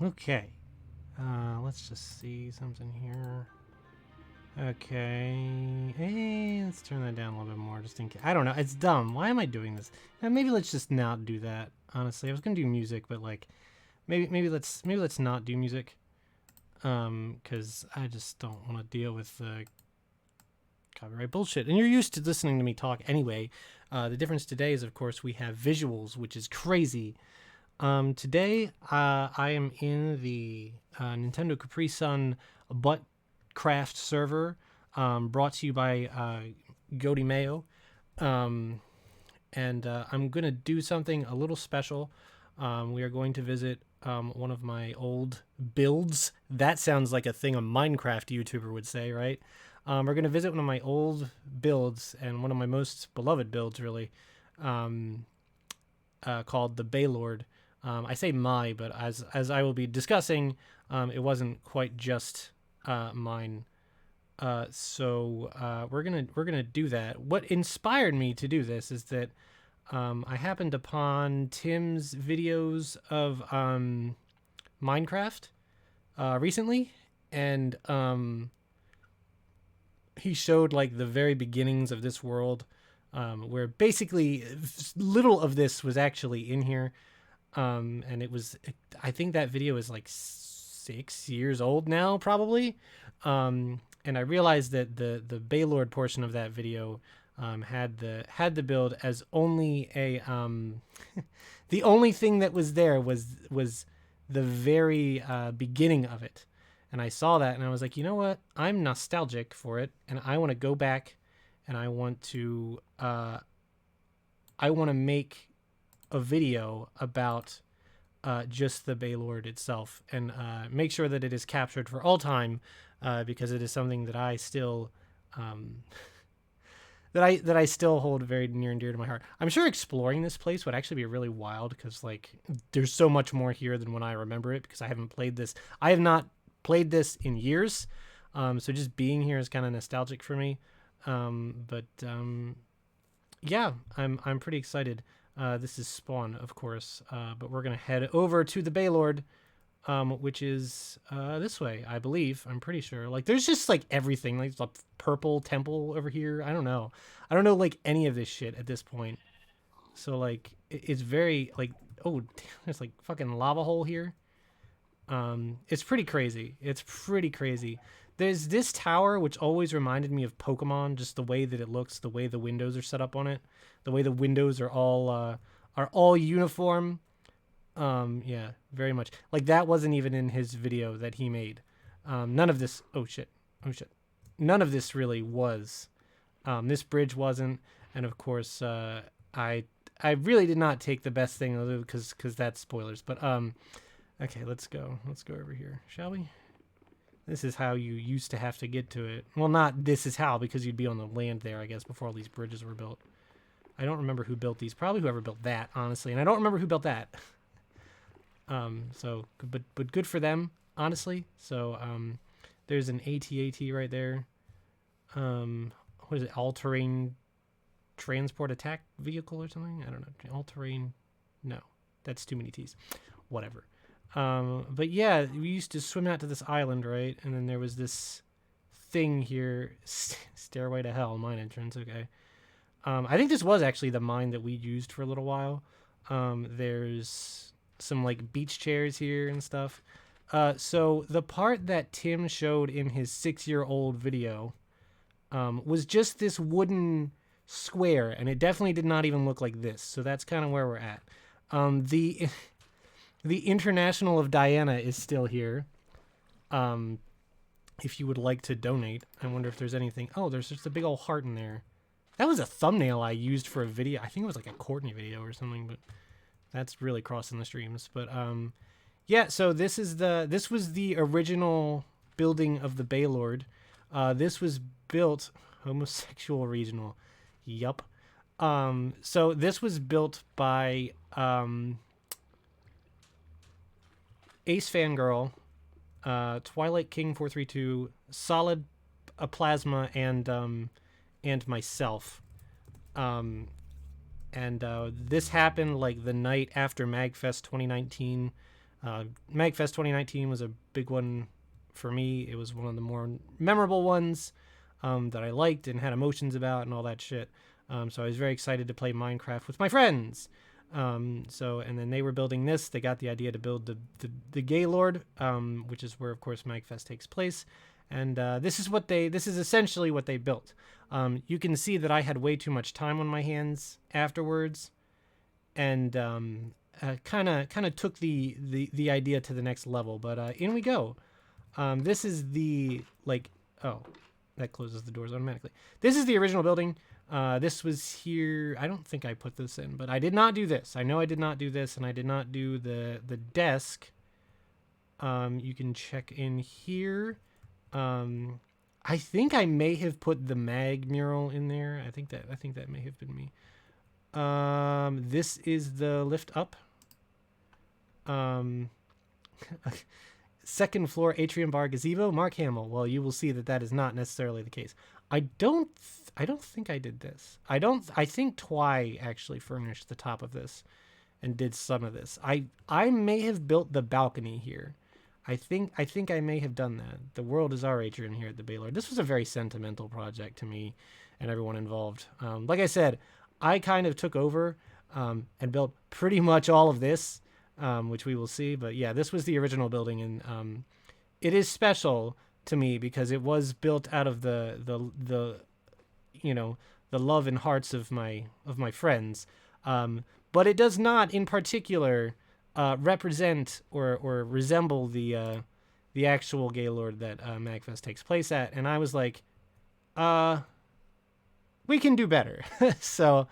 Okay. Let's just see something here. Okay. Hey, let's turn that down a little bit more just in case. I don't know. It's dumb. Why am I doing this? Maybe let's just not do that. Honestly, I was gonna do music, but like, maybe let's not do music. Because I just don't want to deal with the copyright bullshit. And you're used to listening to me talk anyway. The difference today is, of course, we have visuals, which is crazy. Today, I am in the Nintendo Capri Sun Buttcraft server, brought to you by Gody Mayo. And I'm going to do something a little special. We are going to visit one of my old builds. That sounds like a thing a Minecraft YouTuber would say, right? We're going to visit one of my old builds and one of my most beloved builds, really, called the Baylord. I say my, but as I will be discussing, it wasn't quite just mine. So we're gonna do that. What inspired me to do this is that I happened upon Tim's videos of Minecraft recently, and he showed like the very beginnings of this world, where basically little of this was actually in here. And I think that video is like 6 years old now, probably. And I realized that the Baylord portion of that video had the build as only a the only thing that was there was the very beginning of it. And I saw that and I was like, you know what? I'm nostalgic for it, and I want to go back and I want to make a video about just the Baylord itself, and make sure that it is captured for all time, because it is something that I still that I still hold very near and dear to my heart. I'm sure exploring this place would actually be really wild, because like there's so much more here than when I remember it, because I haven't played this. I have not played this in years, so just being here is kind of nostalgic for me. But yeah, I'm pretty excited. This is Spawn, of course, but we're gonna head over to the Baylord, which is this way, I believe. I'm pretty sure. Like, there's just like everything. Like, there's a purple temple over here. I don't know like any of this shit at this point. So like, it's very like, oh, there's like fucking lava hole here. It's pretty crazy. It's pretty crazy. There's this tower which always reminded me of Pokemon, just the way that it looks, the way the windows are set up on it, the way the windows are all uniform. Yeah, very much. Like, that wasn't even in his video that he made. None of this. Oh shit. Oh shit. None of this really was. This bridge wasn't, and of course, I really did not take the best thing to do, because that's spoilers. But okay, let's go. Let's go over here, shall we? This is how you used to have to get to it. Well, not this is how, because you'd be on the land there, I guess, before all these bridges were built. I don't remember who built these. Probably whoever built that, honestly. And I don't remember who built that. So, but good for them, honestly. So, there's an AT-AT right there. What is it? All-terrain transport attack vehicle or something? I don't know. All-terrain. No, that's too many T's. Whatever. But yeah, we used to swim out to this island, right? And then there was this thing here, Stairway to Hell, mine entrance. Okay. I think this was actually the mine that we used for a little while. There's some like beach chairs here and stuff. So the part that Tim showed in his 6-year-old video was just this wooden square, and it definitely did not even look like this. So that's kind of where we're at. The International of Diana is still here. If you would like to donate, I wonder if there's anything. Oh, there's just a big old heart in there. That was a thumbnail I used for a video. I think it was like a Courtney video or something, but that's really crossing the streams. But yeah, so this was the original building of the Baylord. This was built homosexual regional. Yup. So this was built by Ace Fangirl, Twilight King 432, Solid Plasma, and myself. And this happened like the night after MagFest 2019. MagFest 2019 was a big one for me. It was one of the more memorable ones that I liked and had emotions about and all that shit. So I was very excited to play Minecraft with my friends. And then they were building this. They got the idea to build the Gaylord, which is where, of course, MagFest takes place. And this is essentially what they built. You can see that I had way too much time on my hands afterwards, and kind of took the idea to the next level. But in we go. This is the oh, that closes the doors automatically. This is the original building. This was here. I don't think I put this in, but I did not do this. I know I did not do this, and I did not do the desk. You can check in here. I think I may have put the mag mural in there. I think that may have been me. This is the lift up. Second floor atrium bar gazebo. Mark Hamill. Well, you will see that is not necessarily the case. I don't think I did this. I think Twy actually furnished the top of this and did some of this. I may have built the balcony here. I think I may have done that. The world is our atrium here at the Baylord. This was a very sentimental project to me and everyone involved. Like I said, I kind of took over and built pretty much all of this, which we will see. But yeah, this was the original building, and it is special to me because it was built out of the love and hearts of my friends. But it does not, in particular, represent or resemble the actual Gaylord that MagFest takes place at. And I was like, we can do better. So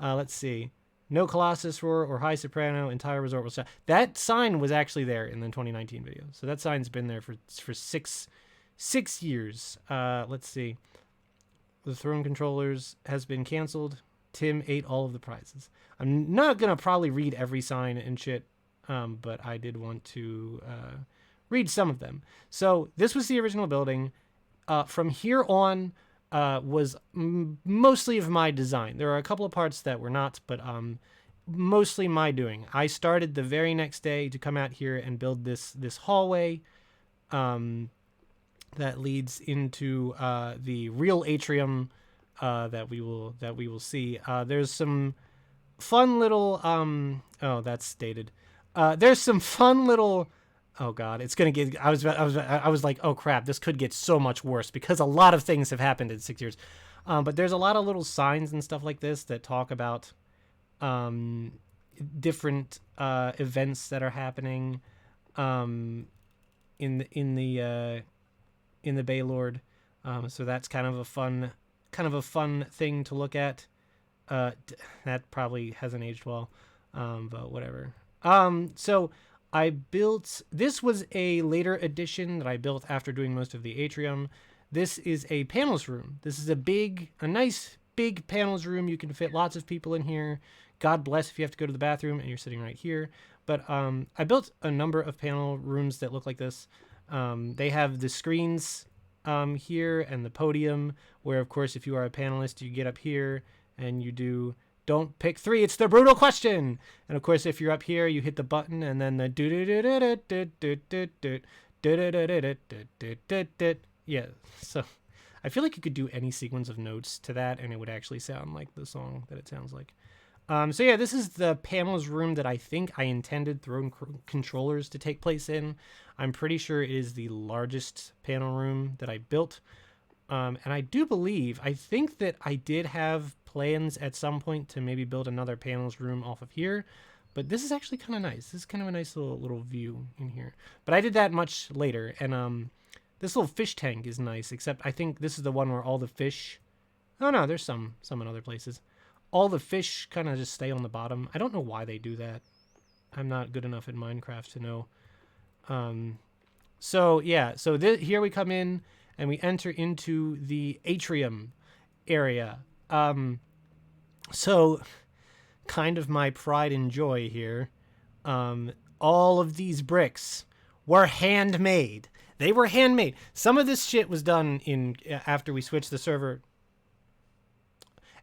let's see. No Colossus Roar or High Soprano. Entire resort was shot. That sign was actually there in the 2019 video. So that sign's been there for 6 years. Let's see. The Throne Controllers has been canceled. Tim ate all of the prizes. I'm not going to probably read every sign and shit, but I did want to read some of them. So this was the original building. From here on was mostly of my design. There are a couple of parts that were not, but mostly my doing. I started the very next day to come out here and build this hallway that leads into the real atrium that we will see. There's some fun little oh, that's dated. There's some fun little, oh god, it's gonna get. I was like, oh crap, this could get so much worse because a lot of things have happened in 6 years. But there's a lot of little signs and stuff like this that talk about different events that are happening in the Baylord. So that's kind of a fun thing to look at. That probably hasn't aged well, but whatever. So I built, this was a later addition that I built after doing most of the atrium. This is a panels room. This is a nice big panels room. You can fit lots of people in here. God bless if you have to go to the bathroom and you're sitting right here. But I built a number of panel rooms that look like this. They have the screens here and the podium where, of course, if you are a panelist, you get up here and you do, don't pick 3, it's the brutal question. And of course, if you're up here, you hit the button and then the yeah. So I feel like you could do any sequence of notes to that and it would actually sound like the song that it sounds like. So yeah, this is the panels room that I think I intended Throne Controllers to take place in. I'm pretty sure it is the largest panel room that I built. And I think that I did have plans at some point to maybe build another panels room off of here. But this is actually kind of nice. This is kind of a nice little view in here. But I did that much later. And this little fish tank is nice, except I think this is the one where all the fish... Oh no, there's some in other places. All the fish kind of just stay on the bottom. I don't know why they do that. I'm not good enough at Minecraft to know. So yeah, so here we come in and we enter into the atrium area. So kind of my pride and joy here. All of these bricks were handmade. They were handmade. Some of this shit was done after we switched the server.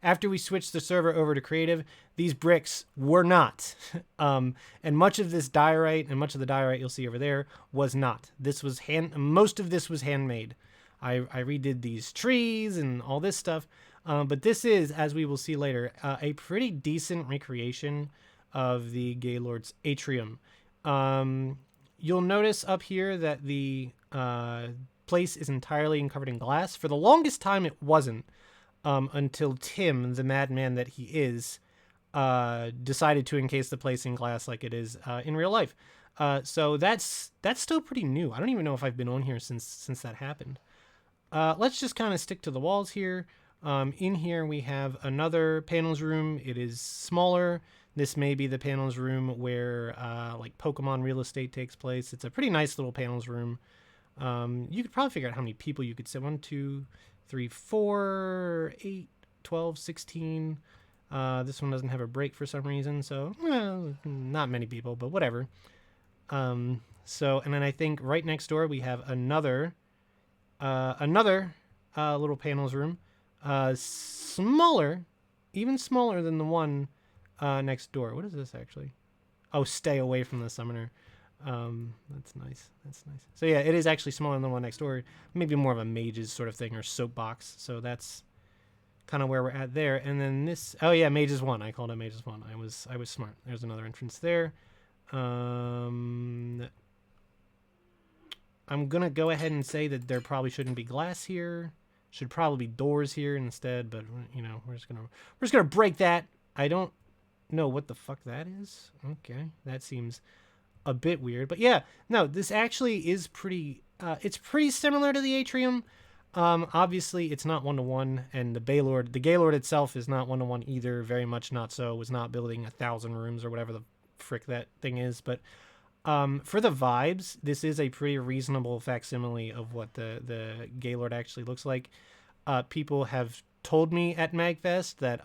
after we switched the server over to creative, these bricks were not. And much of this diorite and much of the diorite you'll see over there was not. This was most of this was handmade. I redid these trees and all this stuff. But this is, as we will see later, a pretty decent recreation of the Gaylord's atrium. You'll notice up here that the place is entirely covered in glass. For the longest time, it wasn't, until Tim, the madman that he is, decided to encase the place in glass like it is in real life. So that's still pretty new. I don't even know if I've been on here since that happened. Let's just kind of stick to the walls here. In here we have another panels room. It is smaller. This may be the panels room where like Pokemon real estate takes place. It's a pretty nice little panels room. You could probably figure out how many people you could sit. 1, 2, 3, 4, 8, 12, 16. This one doesn't have a break for some reason, so well, not many people, but whatever. And then I think right next door we have another little panels room, smaller, even smaller than the one next door. What is this actually? Oh, stay away from the summoner. That's nice. That's nice. So yeah, it is actually smaller than the one next door. Maybe more of a mage's sort of thing or soapbox. So that's kind of where we're at there. And then this, oh yeah, mage's 1. I called it mage's 1. I was smart. There's another entrance there. I'm gonna go ahead and say that there probably shouldn't be glass here. Should probably be doors here instead, but you know, we're just gonna break that. I don't know what the fuck that is. Okay, that seems a bit weird, but yeah, no, this actually is pretty. It's pretty similar to the atrium. Obviously, it's not 1-to-1, and the Gaylord itself is not 1-to-1 either. Very much not so. Was not building 1,000 rooms or whatever the frick that thing is, but. For the vibes, this is a pretty reasonable facsimile of what the Gaylord actually looks like. People have told me at MagFest that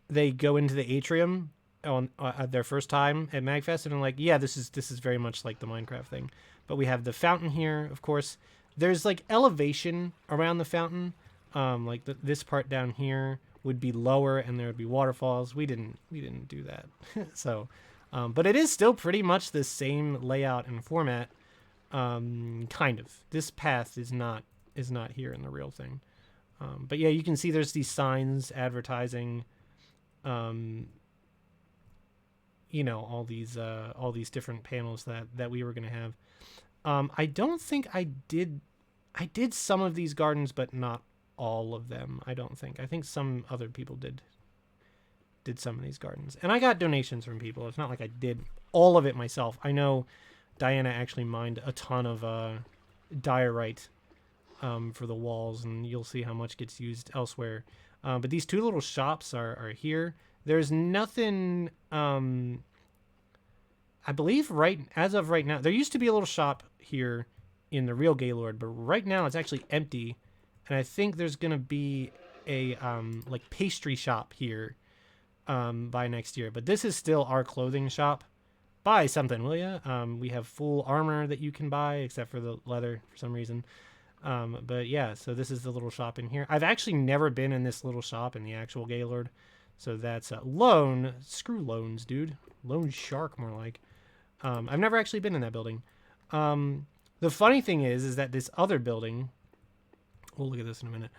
they go into the atrium on their first time at MagFest and are like, yeah, this is very much like the Minecraft thing. But we have the fountain here, of course. There's like elevation around the fountain. Like this part down here would be lower and there would be waterfalls. We didn't do that. So. But it is still pretty much the same layout and format, kind of. This path is not here in the real thing. But yeah, you can see there's these signs advertising, you know, all these different panels that we were gonna have. I don't think I did some of these gardens, but not all of them. I don't think. I think some other people did some of these gardens, and I got donations from people. It's not like I did all of it myself. I know Diana actually mined a ton of diorite for the walls, and you'll see how much gets used elsewhere. But these two little shops are here. There's nothing, I believe as of right now, there used to be a little shop here in the real Gaylord, but right now it's actually empty, and I think there's gonna be a like pastry shop here by next year. But this is still our clothing shop. Buy something, will ya? We have full armor that you can buy, except for the leather for some reason. But yeah, so this is the little shop in here. I've actually never been in this little shop in the actual Gaylord. So that's loan. Screw loans, dude. Loan shark, more like. I've never actually been in that building. The funny thing is that this other building, we'll look at this in a minute.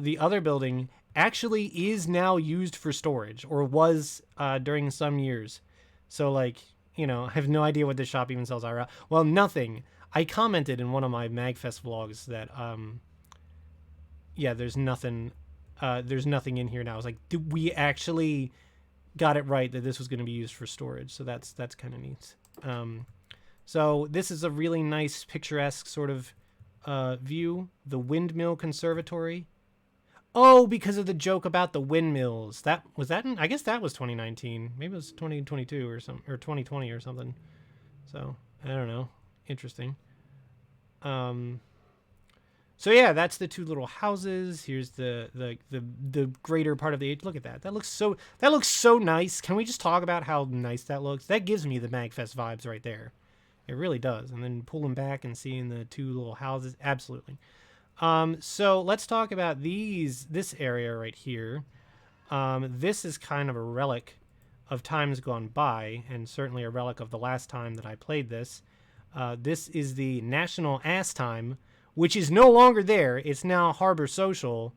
The other building actually is now used for storage, or was during some years. So, like, you know, I have no idea what this shop even sells IRL. Well, nothing. I commented in one of my MagFest vlogs that, yeah, there's nothing in here now. I was like, did we actually got it right that this was going to be used for storage? So that's kind of neat. So this is a really nice, picturesque sort of view. The Windmill Conservatory. Oh, because of the joke about the windmills. I guess that was 2019. Maybe it was 2022 or 2020 or something. So I don't know. Interesting. So yeah, that's the two little houses. Here's the greater part of the. Look at that. That looks so nice. Can we just talk about how nice that looks? That gives me the MagFest vibes right there. It really does. And then pulling back and seeing the two little houses, absolutely. So let's talk about this area right here. This is kind of a relic of times gone by, and certainly a relic of the last time that I played this. This is the National Ass Time, which is no longer there. It's now Harbor Social.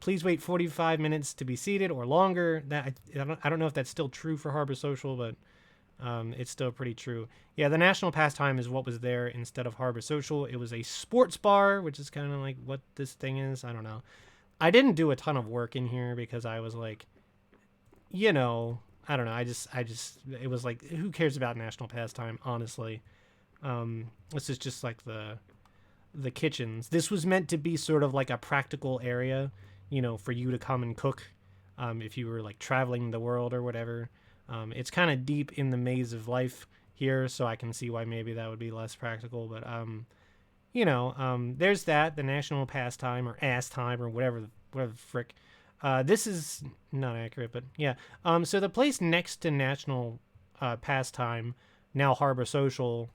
Please wait 45 minutes to be seated or longer. I don't know if that's still true for Harbor Social, but it's still pretty true. Yeah, the National Pastime is what was there instead of Harbor Social. It was a sports bar, which is kind of like what this thing is. I don't know. I didn't do a ton of work in here because I was like, I don't know. It was like, who cares about National Pastime, honestly? This is just like the kitchens. This was meant to be sort of like a practical area, for you to come and cook, if you were like traveling the world or whatever. It's kind of deep in the maze of life here, so I can see why maybe that would be less practical. But there's that, the National Pastime or Ass Time or whatever the frick. This is not accurate, but yeah. So the place next to National Pastime, now Harbor Social,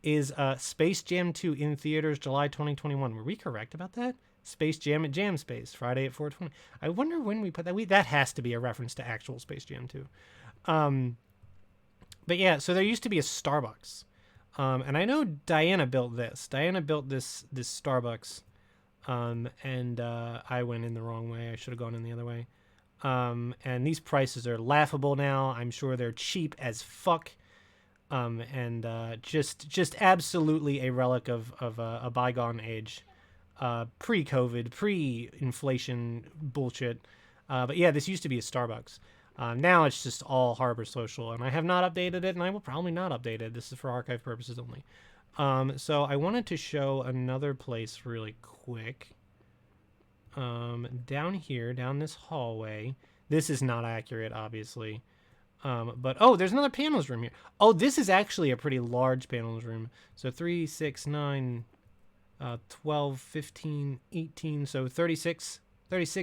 is Space Jam 2 in theaters July 2021. Were we correct about that? Space Jam at Jam Space, Friday at 4:20. I wonder when we put that. That has to be a reference to actual Space Jam 2. But yeah, so there used to be a Starbucks. And I know Diana built this. Diana built this Starbucks. And I went in the wrong way. I should have gone in the other way. And these prices are laughable now. I'm sure they're cheap as fuck. And just absolutely a relic of a bygone age, pre-COVID, pre-inflation bullshit. But yeah, this used to be a Starbucks. Now it's just all Harbor Social, and I have not updated it, and I will probably not update it. This is for archive purposes only. So I wanted to show another place really quick. Down here, down this hallway. This is not accurate, obviously. But, there's another panels room here. Oh, this is actually a pretty large panels room. So 3, 6, 9, 12, 15, 18. So 36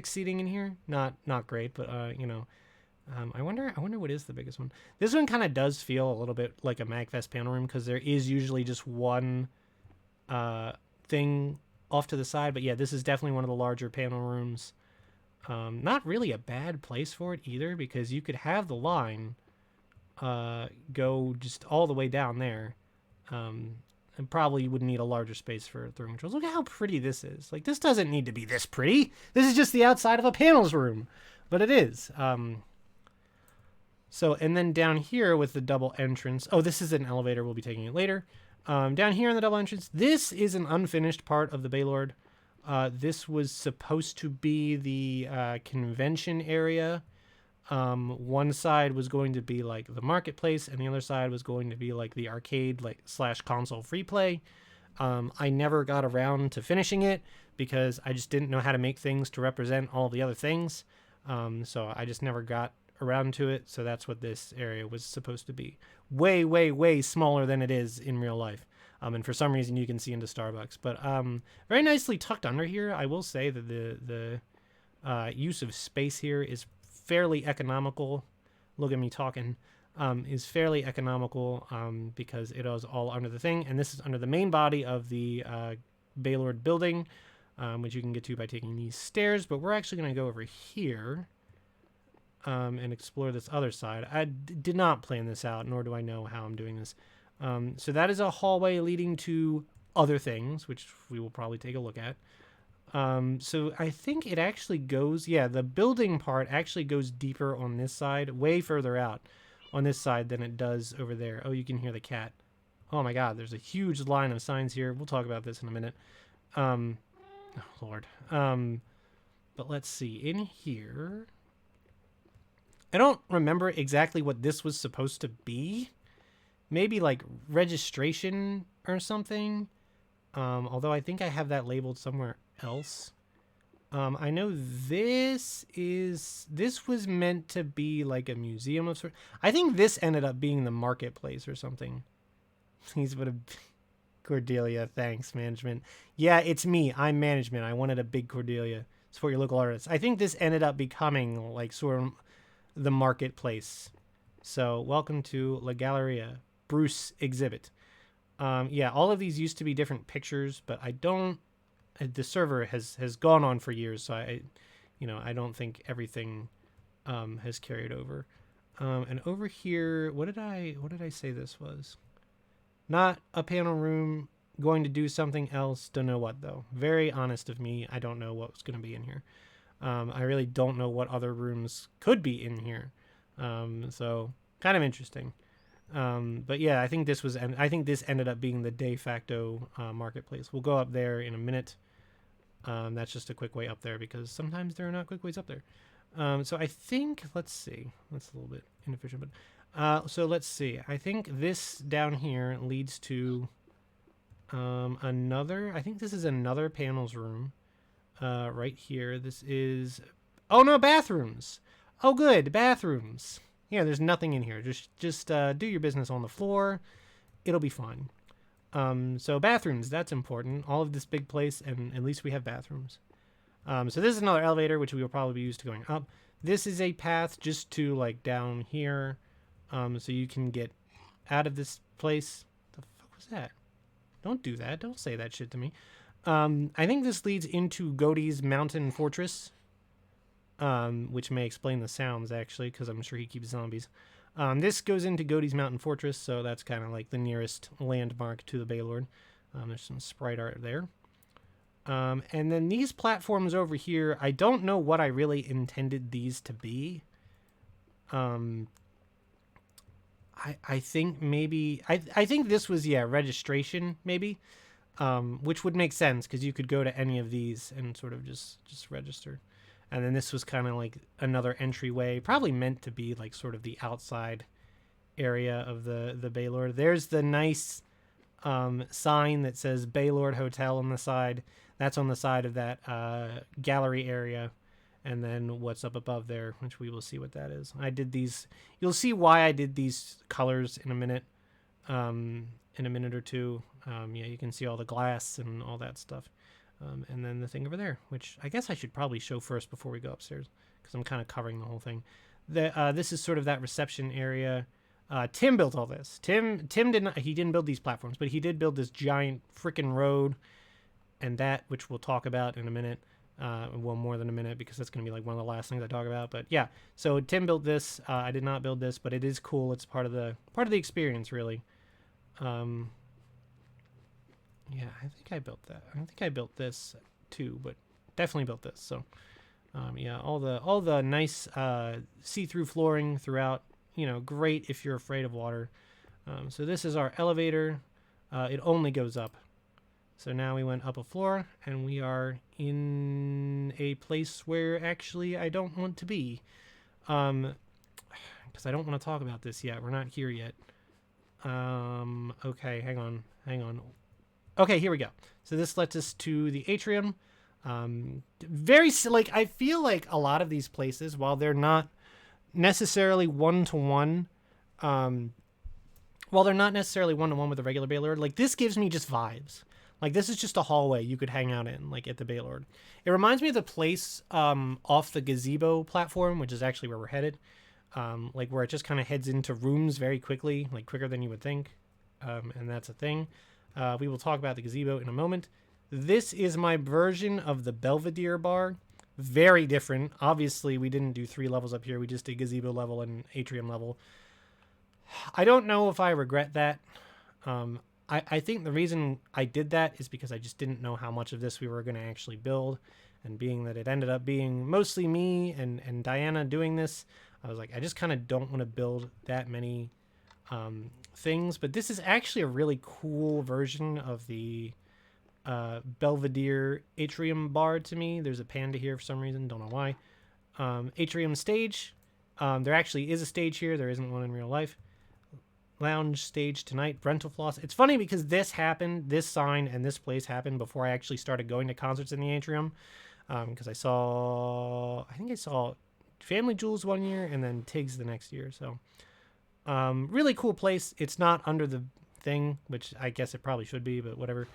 seating in here. Not great, but, I wonder what is the biggest one. This one kind of does feel a little bit like a MagFest panel room because there is usually just one thing off to the side. But yeah, this is definitely one of the larger panel rooms. Not really a bad place for it either because you could have the line go just all the way down there. And probably you would need a larger space for throwing controls. Look at how pretty this is. Like, this doesn't need to be this pretty. This is just the outside of a panels room. But it is. So, and then down here with the double entrance. Oh, this is an elevator. We'll be taking it later. Down here in the double entrance, this is an unfinished part of the Baylord. This was supposed to be the convention area. One side was going to be like the marketplace, and the other side was going to be like the arcade / console free play. I never got around to finishing it because I just didn't know how to make things to represent all the other things. So I just never got around to it. So that's what this area was supposed to be. Way, way, way smaller than it is in real life. And for some reason you can see into Starbucks. But very nicely tucked under here. I will say that the use of space here is fairly economical. Look at me talking. Is fairly economical because it is all under the thing. And this is under the main body of the Baylord building, which you can get to by taking these stairs. But we're actually going to go over here and explore this other side. I did not plan this out, nor do I know how I'm doing this. So that is a hallway leading to other things, which we will probably take a look at. So I think it actually goes, the building part actually goes deeper on this side, way further out on this side than it does over there. Oh, you can hear the cat. Oh my God, there's a huge line of signs here. We'll talk about this in a minute. Oh Lord. But let's see, in here, I don't remember exactly what this was supposed to be. Maybe like registration or something. Although I think I have that labeled somewhere else. I know this was meant to be like a museum of sort. I think this ended up being the marketplace or something. Please would have Cordelia. Thanks, management. Yeah, it's me. I'm management. I wanted a big Cordelia. Support your local artists. I think this ended up becoming like sort of the marketplace. So welcome to La Galleria, Bruce exhibit. All of these used to be different pictures, but I don't the server has gone on for years, so I don't think everything has carried over. And over here, what did I say this was? Not a panel room. Going to do something else. Don't know what though. Very honest of me. I don't know what was going to be in here. I really don't know what other rooms could be in here. So kind of interesting. But yeah, I think this ended up being the de facto marketplace. We'll go up there in a minute. That's just a quick way up there because sometimes there are not quick ways up there. So I think, let's see. That's a little bit inefficient, but so let's see. I think this down here leads to I think this is another panels room right here. This is, oh no, bathrooms. Oh good, bathrooms. Yeah, there's nothing in here. Just do your business on the floor. It'll be fine. So bathrooms, that's important. All of this big place, and at least we have bathrooms. So this is another elevator, which we will probably be used to going up. This is a path just to like down here. So you can get out of this place. The fuck was that? Don't do that. Don't say that shit to me. I think this leads into Godey's Mountain Fortress, which may explain the sounds, actually, because I'm sure he keeps zombies. This goes into Godey's Mountain Fortress, so that's kind of like the nearest landmark to the Baylord. There's some sprite art there. And then these platforms over here, I don't know what I really intended these to be. I think maybe I think this was registration maybe, which would make sense because you could go to any of these and sort of just register, and then this was kind of like another entryway, probably meant to be like sort of the outside area of the Baylord. There's the nice sign that says Baylord Hotel on the side. That's on the side of that gallery area. And then what's up above there, which we will see what that is. I did these. You'll see why I did these colors in a minute. In a minute or two. Yeah, you can see all the glass and all that stuff. And then the thing over there, which I guess I should probably show first before we go upstairs, because I'm kind of covering the whole thing. This is sort of that reception area. Tim built all this. Tim didn't build these platforms, but he did build this giant freaking road, and that, which we'll talk about in a minute. Well, more than a minute, because that's going to be like one of the last things I talk about. But yeah, so Tim built this. I did not build this, but it is cool. It's part of the experience, really. Yeah, I think I built that. I don't think I built this too, but definitely built this. So, yeah, all the nice see-through flooring throughout. Great if you're afraid of water. So this is our elevator. It only goes up. So now we went up a floor, and we are in a place where actually I don't want to be. Because I don't want to talk about this yet. We're not here yet. Okay, hang on. Okay, here we go. So this lets us to the atrium. I feel like a lot of these places, while they're not necessarily one-to-one, with the regular Baylord, like this gives me just vibes. Like, this is just a hallway you could hang out in, like, at the Baylord. It reminds me of the place off the gazebo platform, which is actually where we're headed. Like, where it just kind of heads into rooms very quickly, like, quicker than you would think. And that's a thing. We will talk about the gazebo in a moment. This is my version of the Belvedere bar. Very different. Obviously, we didn't do 3 levels up here. We just did gazebo level and atrium level. I don't know if I regret that. I think the reason I did that is because I just didn't know how much of this we were going to actually build. And being that it ended up being mostly me and Diana doing this, I was like, I just kind of don't want to build that many things. But this is actually a really cool version of the Belvedere atrium bar to me. There's a panda here for some reason. Don't know why. Atrium stage. There actually is a stage here. There isn't one in real life. Lounge stage tonight, rental floss. It's funny because this sign and this place happened before I actually started going to concerts in the atrium. Because I think I saw Family Jewels one year and then Tiggs the next year. So, really cool place. It's not under the thing, which I guess it probably should be, but whatever.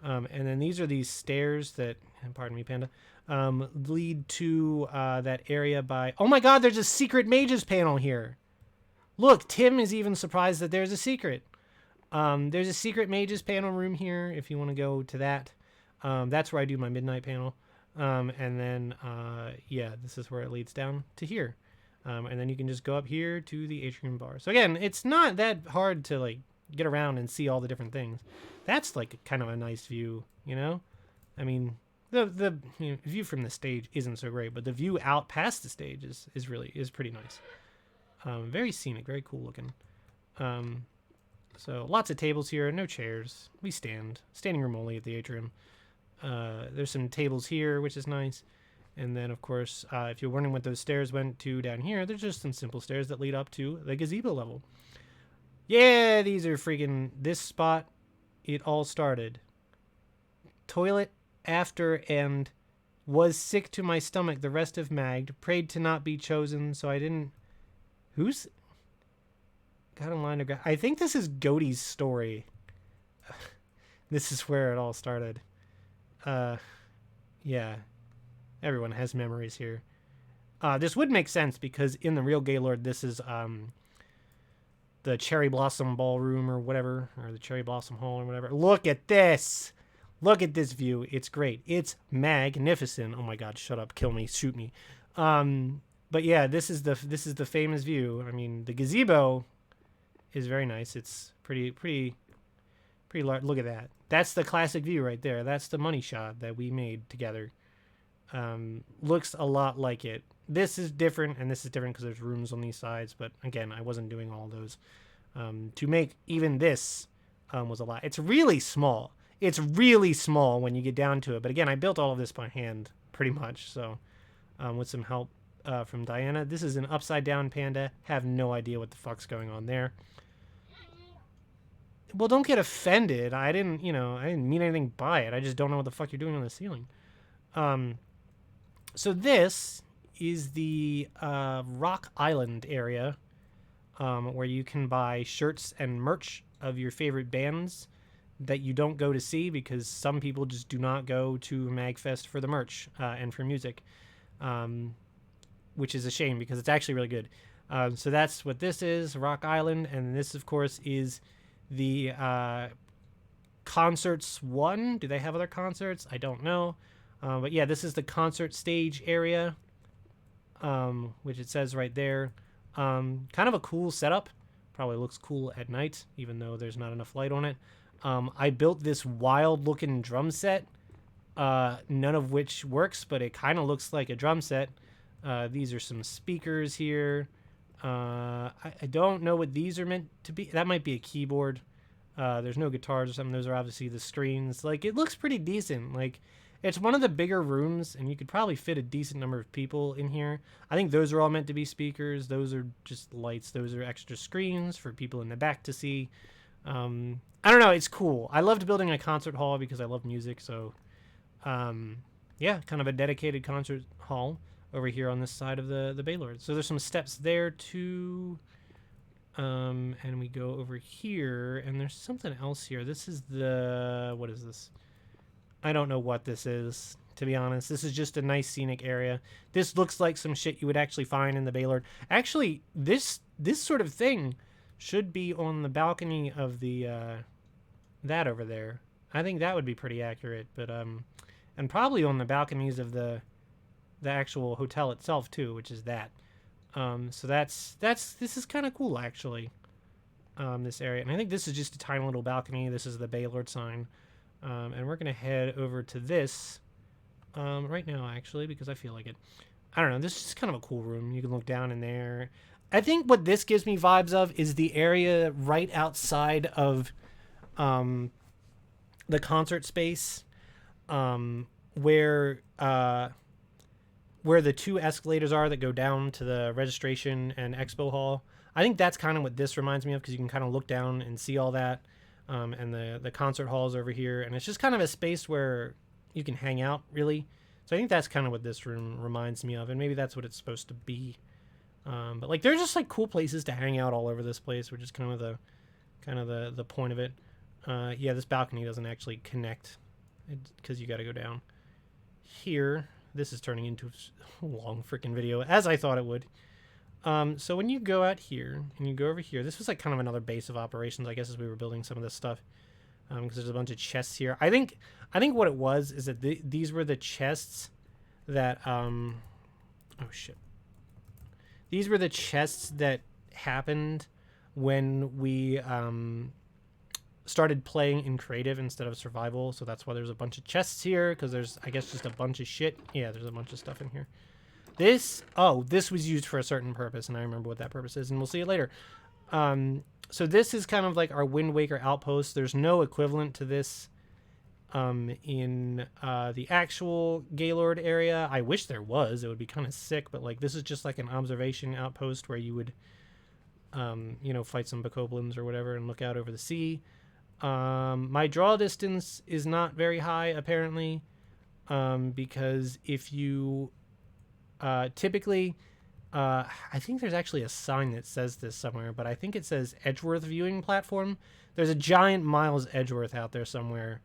And then these are these stairs that, pardon me, Panda, lead to that area by. Oh my God! There's a secret mages panel here. Look, Tim is even surprised that there's a secret. There's a secret mages panel room here if you want to go to that. That's where I do my midnight panel. And then, yeah, this is where it leads down to here. And then you can just go up here to the atrium bar. So again, it's not that hard to like get around and see all the different things. That's like kind of a nice view, you know? I mean, the view from the stage isn't so great, but the view out past the stage is pretty nice. Very scenic, very cool looking. So lots of tables here, no chairs. We standing room only at the atrium. There's some tables here, which is nice. And then, of course, if you're wondering what those stairs went to down here, there's just some simple stairs that lead up to the gazebo level. Yeah, these are freaking... This spot, it all started. Toilet after and was sick to my stomach the rest of Magd. Prayed to not be chosen, so I didn't... Who's... Got in line to grab... I think this is Goaty's story. This is where it all started. Yeah. Everyone has memories here. This would make sense because in the real Gaylord, this is the Cherry Blossom Ballroom or whatever, or the Cherry Blossom Hall or whatever. Look at this! Look at this view. It's great. It's magnificent. Oh my God! Shut up! Kill me! Shoot me! But yeah, this is the famous view. I mean, the gazebo is very nice. It's pretty large. Look at that. That's the classic view right there. That's the money shot that we made together. Looks a lot like it. This is different, and this is different because there's rooms on these sides. But again, I wasn't doing all those. To make even this was a lot. It's really small. It's really small when you get down to it. But again, I built all of this by hand, pretty much. So with some help from Diana. This is an upside-down panda. Have no idea what the fuck's going on there. Well, don't get offended. I didn't mean anything by it. I just don't know what the fuck you're doing on the ceiling. So this is the Rock Island area where you can buy shirts and merch of your favorite bands that you don't go to see because some people just do not go to MagFest for the merch and for music, which is a shame because it's actually really good. So that's what this is, Rock Island, and this, of course, is the Concerts 1. Do they have other concerts? I don't know. But yeah, this is the concert stage area, which it says right there. Kind of a cool setup. Probably looks cool at night, even though there's not enough light on it. I built this wild-looking drum set, none of which works, but it kind of looks like a drum set. These are some speakers here. I don't know what these are meant to be. That might be a keyboard. There's no guitars or something. Those are obviously the screens. Like, it looks pretty decent. Like, it's one of the bigger rooms, and you could probably fit a decent number of people in here. I think those are all meant to be speakers. Those are just lights. Those are extra screens for people in the back to see. I don't know. It's cool. I loved building a concert hall because I love music. So, yeah, kind of a dedicated concert hall over here on this side of the Baylord. So there's some steps there too. And we go over here, and there's something else here. This is what is this? I don't know what this is, to be honest. This is just a nice scenic area. This looks like some shit you would actually find in the Baylord. Actually, this sort of thing should be on the balcony of the that over there. I think that would be pretty accurate, but and probably on the balconies of the actual hotel itself too, which is that. So this is kind of cool actually. This area, and I think this is just a tiny little balcony. This is the Baylord sign, and we're gonna head over to this right now actually because I feel like it. I don't know. This is kind of a cool room. You can look down in there. I think what this gives me vibes of is the area right outside of the concert space, where the two escalators are that go down to the registration and expo hall. I think that's kind of what this reminds me of because you can kind of look down and see all that. And the concert hall is over here. And it's just kind of a space where you can hang out, really. So I think that's kind of what this room reminds me of. And maybe that's what it's supposed to be. But like, there's just like cool places to hang out all over this place, which is kind of the point of it. Yeah, this balcony doesn't actually connect because you got to go down here. This is turning into a long freaking video, as I thought it would. So when you go out here and you go over here, this was like kind of another base of operations, I guess, as we were building some of this stuff. because there's a bunch of chests here. I think what it was is that these were the chests that oh shit. These were the chests that happened when we started playing in creative instead of survival. So that's why there's a bunch of chests here, because there's, I guess, just a bunch of shit. Yeah, there's a bunch of stuff in here. This was used for a certain purpose, and I remember what that purpose is, and we'll see it later. So this is kind of like our Wind Waker outpost. There's no equivalent to this in the actual Gaylord area. I wish there was. It would be kind of sick, but like this is just like an observation outpost where you would, fight some bokoblins or whatever and look out over the sea. My draw distance is not very high, apparently, because if you typically, I think there's actually a sign that says this somewhere, but I think it says Edgeworth viewing platform. There's a giant Miles Edgeworth out there somewhere.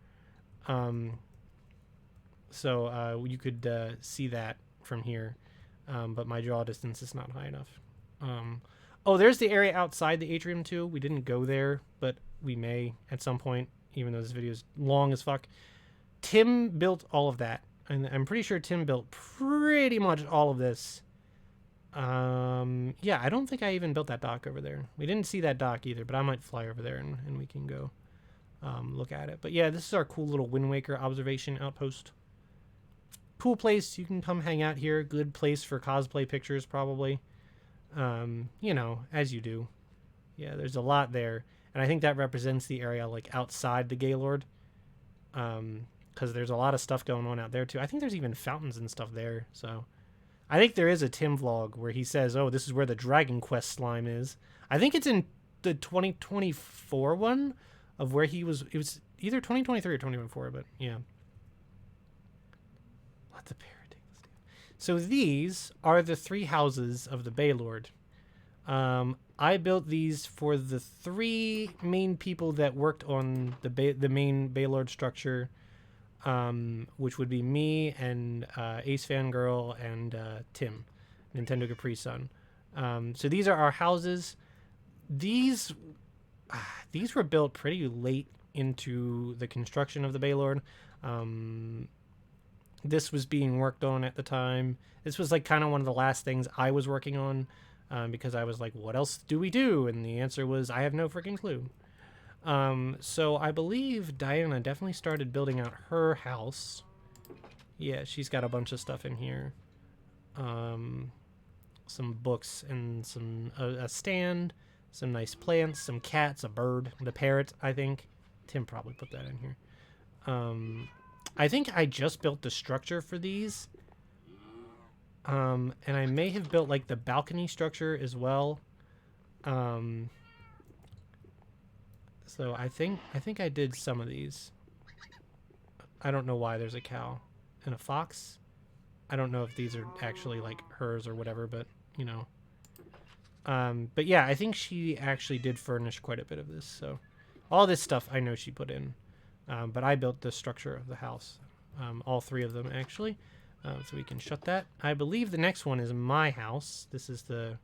So you could see that from here, but my draw distance is not high enough. There's the area outside the atrium too. We didn't go there, but we may at some point, even though this video is long as fuck. Tim built all of that, and I'm pretty sure Tim built pretty much all of this. Yeah, I don't think I even built that dock over there. We didn't see that dock either, but I might fly over there and we can go look at it. But yeah, this is our cool little Wind Waker observation outpost. Cool place. You can come hang out here. Good place for cosplay pictures, probably. As you do. Yeah, there's a lot there. And I think that represents the area like outside the Gaylord. Because there's a lot of stuff going on out there too. I think there's even fountains and stuff there. So I think there is a Tim vlog where he says, oh, this is where the Dragon Quest slime is. I think it's in the 2024 one of where he was. It was either 2023 or 2024, but yeah. Lots of parroting. So these are the 3 houses of the Baylord. I built these for the 3 main people that worked on the main Baylord structure, which would be me and Ace Fangirl and Tim, Nintendo Capri Sun. So these are our houses. These were built pretty late into the construction of the Baylord. This was being worked on at the time. This was like kind of one of the last things I was working on. Because I was like, what else do we do? And the answer was, I have no freaking clue. So I believe Diana definitely started building out her house. Yeah, she's got a bunch of stuff in here. Some books and some a stand, some nice plants, some cats, a bird, the parrot, I think. Tim probably put that in here. I think I just built the structure for these. And I may have built like the balcony structure as well. So I think I did some of these. I don't know why there's a cow and a fox. I don't know if these are actually like hers or whatever, but but yeah, I think she actually did furnish quite a bit of this. So all this stuff I know she put in, but I built the structure of the house, all 3 of them actually. So we can shut that. I believe the next one is my house. This is the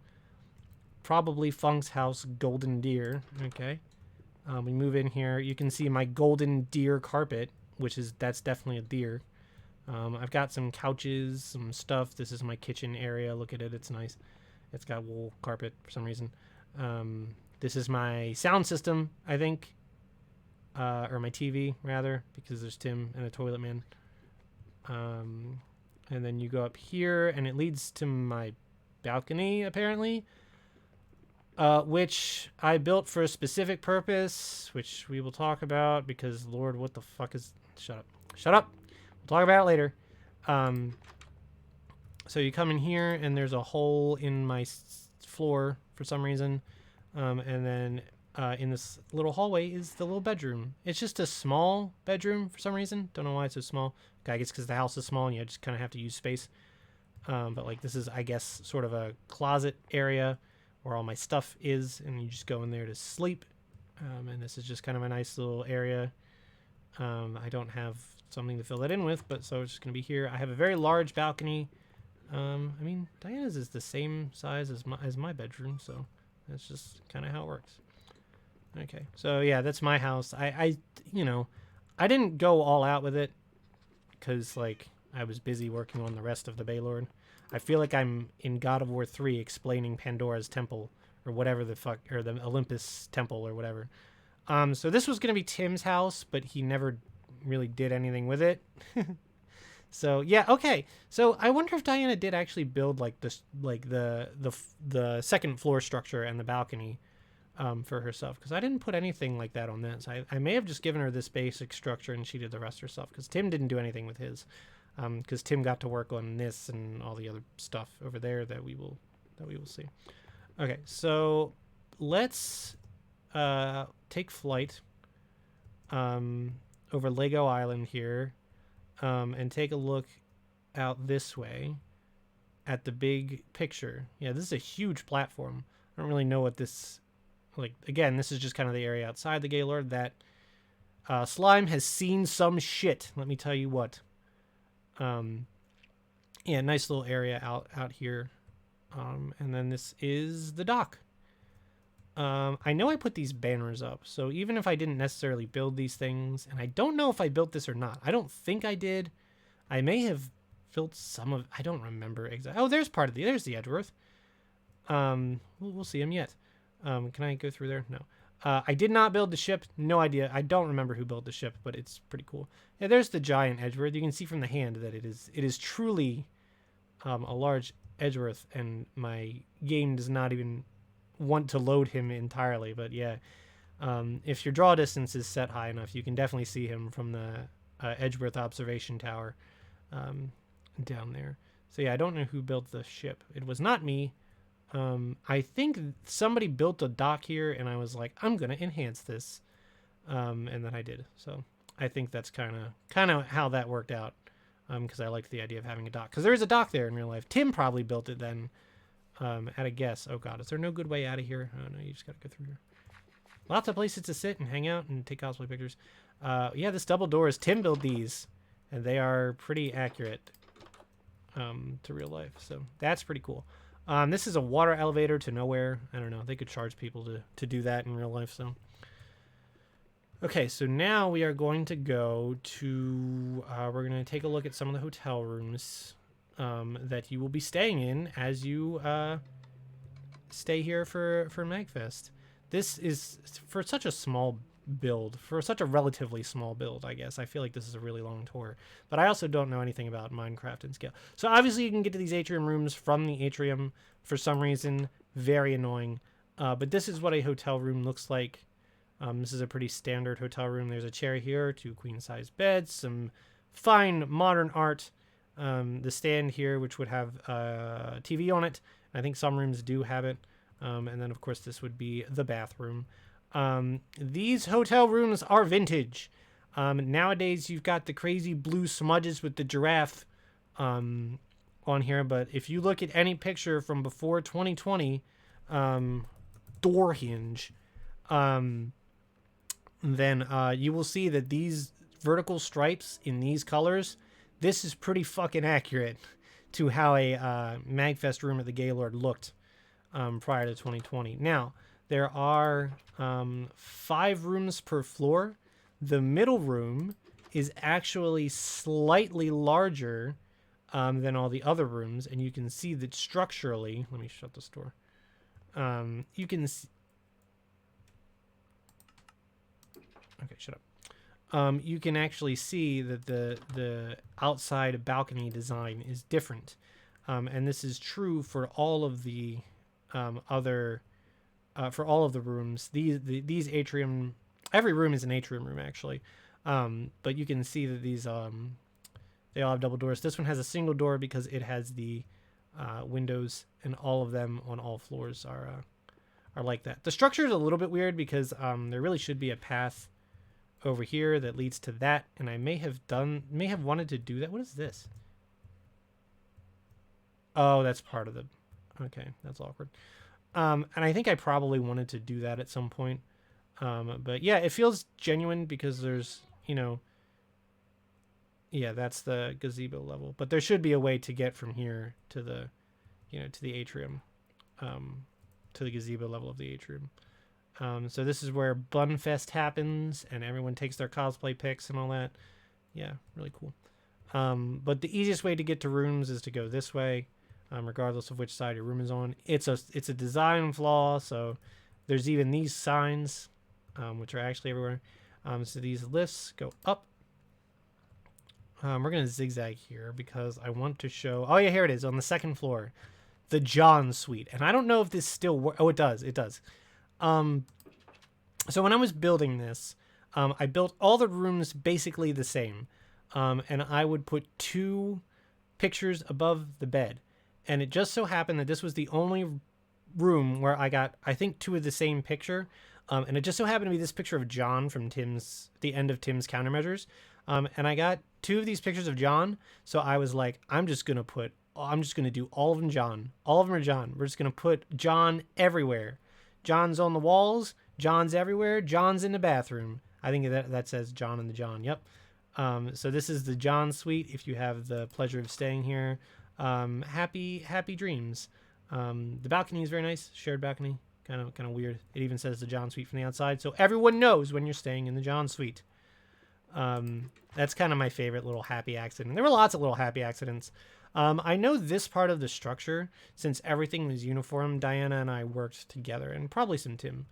probably Funk's house, Golden Deer. Okay. We move in here. You can see my Golden Deer carpet, that's definitely a deer. I've got some couches, some stuff. This is my kitchen area. Look at it. It's nice. It's got wool carpet for some reason. This is my sound system, I think. Or my TV, rather, because there's Tim and a toilet man. And then you go up here, and it leads to my balcony, apparently, which I built for a specific purpose, which we will talk about, because, Lord, what the fuck is... Shut up. Shut up! We'll talk about it later. So you come in here, and there's a hole in my floor for some reason, and then in this little hallway is the little bedroom. It's just a small bedroom for some reason. Don't know why it's so small. I guess because the house is small and you just kind of have to use space. But like this is, I guess, sort of a closet area where all my stuff is, and you just go in there to sleep. And this is just kind of a nice little area. I don't have something to fill that in with, but so it's just going to be here. I have a very large balcony. I mean, Diana's is the same size as my bedroom, so that's just kind of how it works. Okay, so yeah, that's my house. you know, I didn't go all out with it because, like, I was busy working on the rest of the Baylord. I feel like I'm in God of War 3 explaining Pandora's Temple or whatever the fuck, or the Olympus Temple or whatever. So this was going to be Tim's house, but he never really did anything with it. So yeah, okay. So I wonder if Diana did actually build like this, like the second floor structure and the balcony for herself, because I didn't put anything like that on this. I may have just given her this basic structure and she did the rest herself, because Tim didn't do anything with his, because Tim got to work on this and all the other stuff over there that we will see. Okay, so let's take flight over Lego Island here, and take a look out this way at the big picture. Yeah, this is a huge platform. I don't really know what this, like, again, this is just kind of the area outside the Gaylord. That slime has seen some shit, let me tell you what. Yeah, nice little area out here. And then this is the dock. I know I put these banners up, so even if I didn't necessarily build these things, and I don't know if I built this or not. I don't think I did. I may have built some of, I don't remember exactly. Oh, there's there's the Edgeworth. We'll see him yet. Can I go through there? No. I did not build the ship. No idea. I don't remember who built the ship, but it's pretty cool. Yeah, there's the giant Edgeworth. You can see from the hand that it is truly a large Edgeworth, and my game does not even want to load him entirely. But yeah, if your draw distance is set high enough, you can definitely see him from the Edgeworth observation tower down there. So yeah, I don't know who built the ship. It was not me. I think somebody built a dock here, and I was like, I'm gonna enhance this, and then I did. So I think that's kind of how that worked out, because I liked the idea of having a dock, because there is a dock there in real life. Tim probably built it then, at a guess. Oh god, is there no good way out of here? Oh no, you just gotta go through here. Lots of places to sit and hang out and take cosplay pictures. Yeah, this double doors, Tim built these, and they are pretty accurate to real life, so that's pretty cool. This is a water elevator to nowhere. I don't know. They could charge people to do that in real life. So, okay. So now we are going to go to. We're going to take a look at some of the hotel rooms that you will be staying in as you stay here for MagFest. This is for such a small build, for such a relatively small build, I guess. I feel like this is a really long tour, but I also don't know anything about Minecraft and scale. So obviously you can get to these atrium rooms from the atrium for some reason. Very annoying. But this is what a hotel room looks like. This is a pretty standard hotel room. There's a chair here, 2 queen-size beds, some fine modern art. The stand here, which would have TV on it. I think some rooms do have it. And then, of course, this would be the bathroom. These hotel rooms are vintage. Nowadays, you've got the crazy blue smudges with the giraffe on here. But if you look at any picture from before 2020, door hinge, then you will see that these vertical stripes in these colors, this is pretty fucking accurate to how a MagFest room at the Gaylord looked prior to 2020. Now, there are 5 rooms per floor. The middle room is actually slightly larger than all the other rooms, and you can see that structurally. Let me shut this door. You can see. Okay, shut up. You can actually see that the outside balcony design is different, and this is true for all of the other. For all of the rooms, these atrium, every room is an atrium room actually, but you can see that these they all have double doors. This one has a single door because it has the windows, and all of them on all floors are like that. The structure is a little bit weird because there really should be a path over here that leads to that, and I may have wanted to do that. What is this? Oh, that's part of the. Okay, that's awkward. And I think I probably wanted to do that at some point. But yeah, it feels genuine because there's, yeah, that's the gazebo level. But there should be a way to get from here to the, to the atrium, to the gazebo level of the atrium. So this is where Bunfest happens, and everyone takes their cosplay pics and all that. Yeah, really cool. But the easiest way to get to rooms is to go this way, regardless of which side your room is on. It's a design flaw, so there's even these signs, which are actually everywhere. So these lifts go up. We're going to zigzag here because I want to show... Oh, yeah, here it is on the second floor. The John Suite. And I don't know if this still works. Oh, it does. It does. So when I was building this, I built all the rooms basically the same. And I would put 2 pictures above the bed. And it just so happened that this was the only room where I got, I think, 2 of the same picture. And it just so happened to be this picture of John from the end of Tim's Countermeasures. And I got 2 of these pictures of John. So I was like, I'm just going to do all of them John. All of them are John. We're just going to put John everywhere. John's on the walls. John's everywhere. John's in the bathroom. I think that says John and the John. Yep. So this is the John Suite. If you have the pleasure of staying here, happy dreams. The balcony is very nice. Shared balcony. Kind of weird. It even says the John Suite from the outside, so everyone knows when you're staying in the John Suite. That's kind of my favorite little happy accident. There were lots of little happy accidents. I know this part of the structure, since everything was uniform, Diana and I worked together, and probably some Tim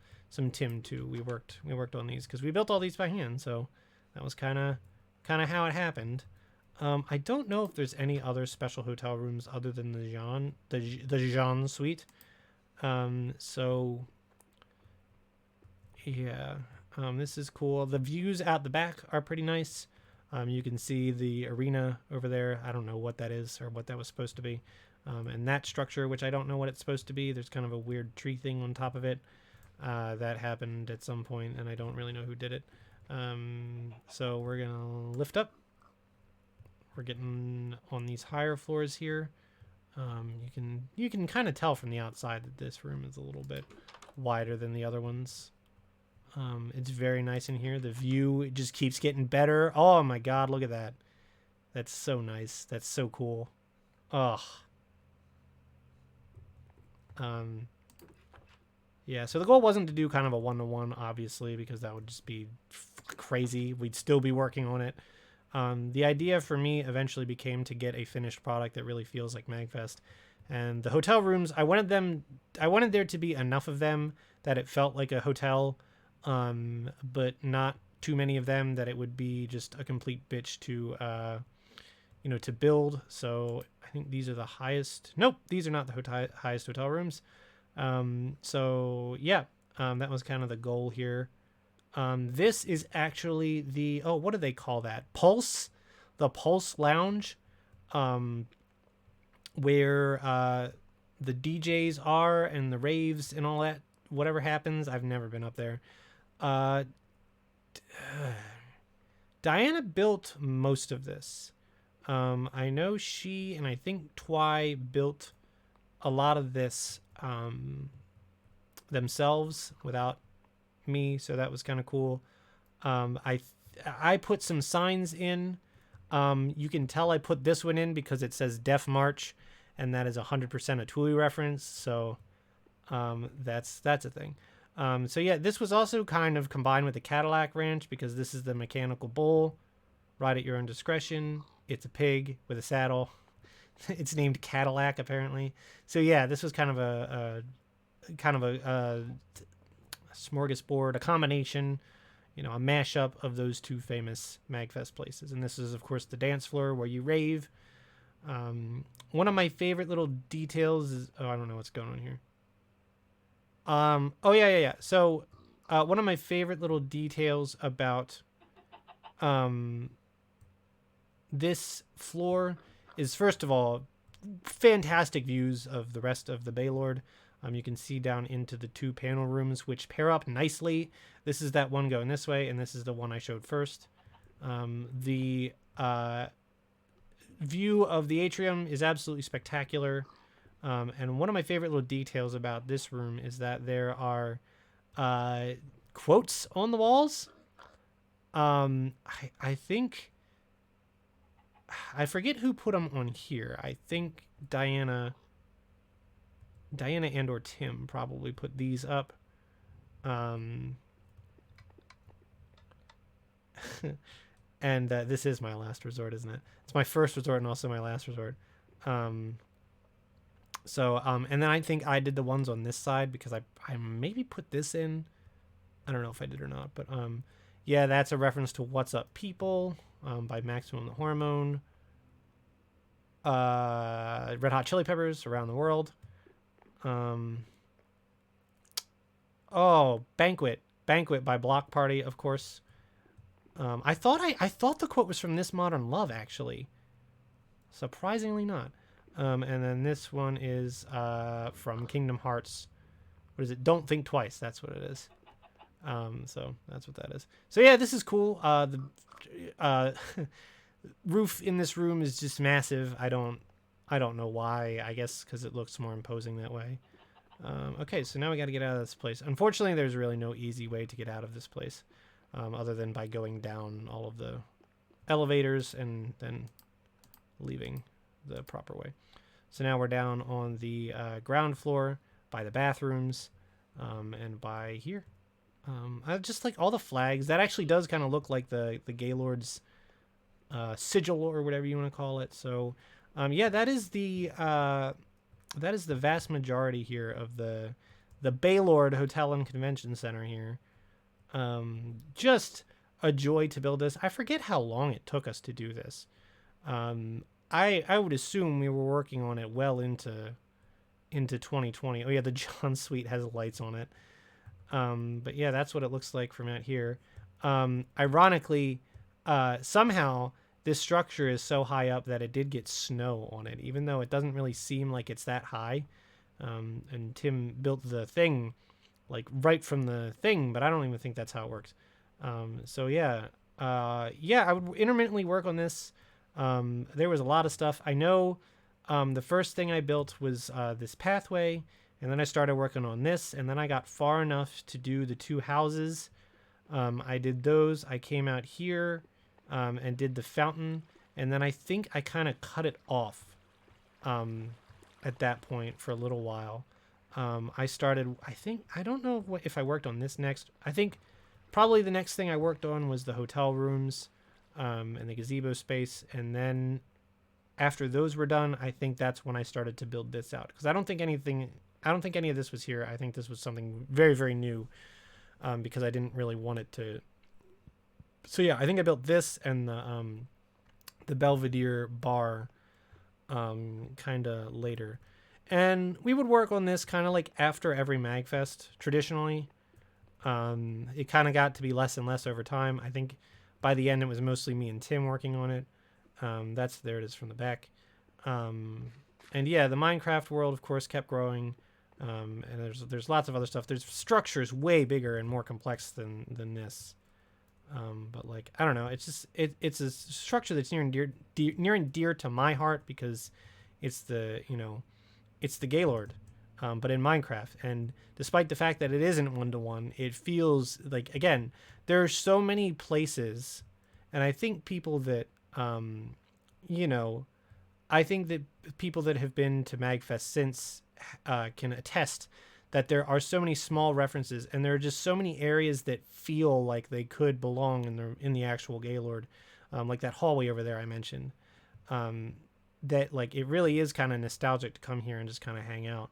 too. We worked on these because we built all these by hand, so that was kind of how it happened. I don't know if there's any other special hotel rooms other than the Jean Suite. So yeah, this is cool. The views out the back are pretty nice. You can see the arena over there. I don't know what that is or what that was supposed to be. And that structure, which I don't know what it's supposed to be. There's kind of a weird tree thing on top of it. That happened at some point, and I don't really know who did it. So we're gonna lift up. We're getting on these higher floors here. You can kind of tell from the outside that this room is a little bit wider than the other ones. It's very nice in here. The view just keeps getting better. Oh my God, look at that. That's so nice. That's so cool. Ugh. Yeah, so the goal wasn't to do kind of a 1-to-1, obviously, because that would just be crazy. We'd still be working on it. The idea for me eventually became to get a finished product that really feels like MagFest. And the hotel rooms, I wanted there to be enough of them that it felt like a hotel, but not too many of them that it would be just a complete bitch to, to build. So I think these are the highest. Nope, these are not the highest hotel rooms. So yeah, that was kind of the goal here. This is actually the, what do they call that? Pulse, the Pulse Lounge, where the DJs are and the raves and all that, whatever happens. I've never been up there. Diana built most of this. I know she and I think Twy built a lot of this themselves without me, so that was kind of cool. I put some signs in. You can tell I put this one in because it says Def March, and that is 100% a Thule reference, so that's a thing. So yeah, this was also kind of combined with the Cadillac Ranch because this is the mechanical bull. Ride at your own discretion. It's a pig with a saddle. It's named Cadillac apparently. So yeah, this was kind of a smorgasbord, a combination, a mashup of those two famous MagFest places. And this is, of course, the dance floor where you rave. One of my favorite little details is, I don't know what's going on here. Yeah. So, one of my favorite little details about this floor is, first of all, fantastic views of the rest of the Baylord. You can see down into the 2 panel rooms, which pair up nicely. This is that one going this way, and this is the one I showed first. The view of the atrium is absolutely spectacular. And one of my favorite little details about this room is that there are quotes on the walls. I think... I forget who put them on here. I think Diana and or Tim probably put these up. Um, and this is my last resort, isn't it? It's my first resort and also my last resort. Um, and then I think I did the ones on this side because I maybe put this in. I don't know if I did or not, but yeah, that's a reference to "What's Up, People" by Maximum the Hormone. Red Hot Chili Peppers, "Around the World." Um, oh, Banquet by Block Party, of course. I thought the quote was from This Modern Love, actually. Surprisingly not. And then this one is from Kingdom Hearts. What is it? Don't Think Twice. That's what it is. So that's what that is. So yeah, this is cool. The roof in this room is just massive. I don't know why. I guess because it looks more imposing that way. Okay, so now we got to get out of this place. Unfortunately, there's really no easy way to get out of this place, other than by going down all of the elevators and then leaving the proper way. So now we're down on the ground floor by the bathrooms and by here. I just like all the flags. That actually does kind of look like the Gaylord's sigil or whatever you want to call it. So yeah, that is the vast majority here of the Baylord Hotel and Convention Center here. Just a joy to build this. I forget how long it took us to do this. I would assume we were working on it well into 2020. Oh yeah, the John Suite has lights on it. But yeah, that's what it looks like from out here. Ironically, somehow this structure is so high up that it did get snow on it, even though it doesn't really seem like it's that high. And Tim built the thing like right from the thing, but I don't even think that's how it works. So yeah, I would intermittently work on this. There was a lot of stuff. I know the first thing I built was this pathway, and then I started working on this, and then I got far enough to do the two houses. I did those. I came out here and did the fountain, and then I think I kind of cut it off at that point for a little while. I started, I don't know if I worked on this next. I think probably the next thing I worked on was the hotel rooms and the gazebo space, and then after those were done, I think that's when I started to build this out, because I don't think any of this was here. I think this was something very, very new, because I didn't really want it to. So yeah, I think I built this and the Belvedere bar kind of later, and we would work on this kind of like after every MagFest traditionally. It kind of got to be less and less over time. I think by the end it was mostly me and Tim working on it. There it is from the back. And yeah, the Minecraft world, of course, kept growing. And there's lots of other stuff. There's structures way bigger and more complex than this. But like, I don't know. It's just it's a structure that's near and dear to my heart, because it's the Gaylord, but in Minecraft. And despite the fact that it isn't 1-to-1, it feels like, again, there are so many places, and I think people that I think that people that have been to MagFest since can attest that there are so many small references, and there are just so many areas that feel like they could belong in the actual Gaylord, like that hallway over there I mentioned. That like it really is kind of nostalgic to come here and just kind of hang out.